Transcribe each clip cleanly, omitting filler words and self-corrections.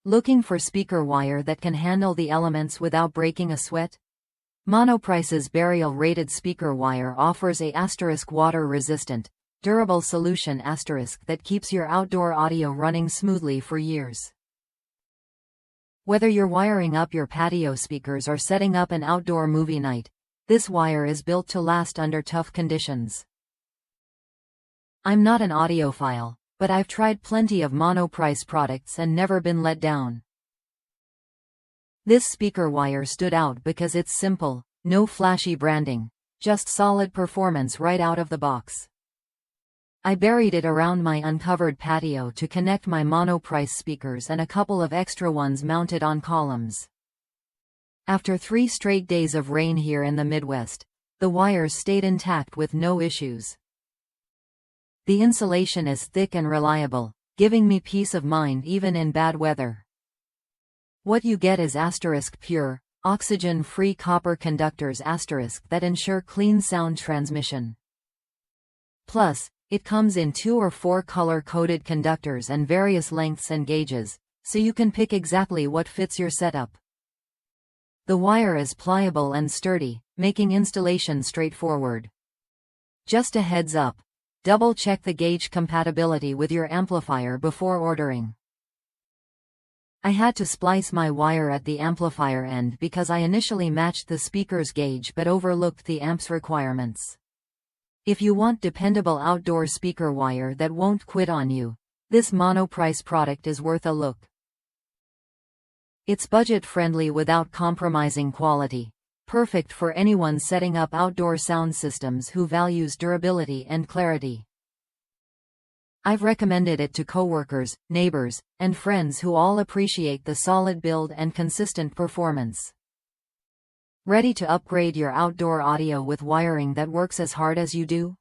Looking for speaker wire that can handle the elements without breaking a sweat? Monoprice's burial-rated speaker wire offers a water-resistant, durable solution that keeps your outdoor audio running smoothly for years. Whether you're wiring up your patio speakers or setting up an outdoor movie night, this wire is built to last under tough conditions. I'm not an audiophile, but I've tried plenty of Monoprice products and never been let down. This speaker wire stood out because it's simple, no flashy branding, just solid performance right out of the box. I buried it around my uncovered patio to connect my Monoprice speakers and a couple of extra ones mounted on columns. After 3 straight days of rain here in the Midwest, the wires stayed intact with no issues. The insulation is thick and reliable, giving me peace of mind even in bad weather. What you get is pure, oxygen-free copper conductors that ensure clean sound transmission. Plus, it comes in 2 or 4 color-coded conductors and various lengths and gauges, so you can pick exactly what fits your setup. The wire is pliable and sturdy, making installation straightforward. Just a heads up. Double-check the gauge compatibility with your amplifier before ordering. I had to splice my wire at the amplifier end because I initially matched the speaker's gauge but overlooked the amp's requirements. If you want dependable outdoor speaker wire that won't quit on you, this Monoprice product is worth a look. It's budget-friendly without compromising quality. Perfect for anyone setting up outdoor sound systems who values durability and clarity. I've recommended it to coworkers, neighbors, and friends who all appreciate the solid build and consistent performance. Ready to upgrade your outdoor audio with wiring that works as hard as you do?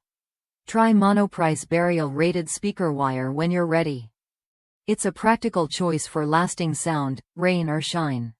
Try Monoprice burial-rated speaker wire when you're ready. It's a practical choice for lasting sound, rain or shine.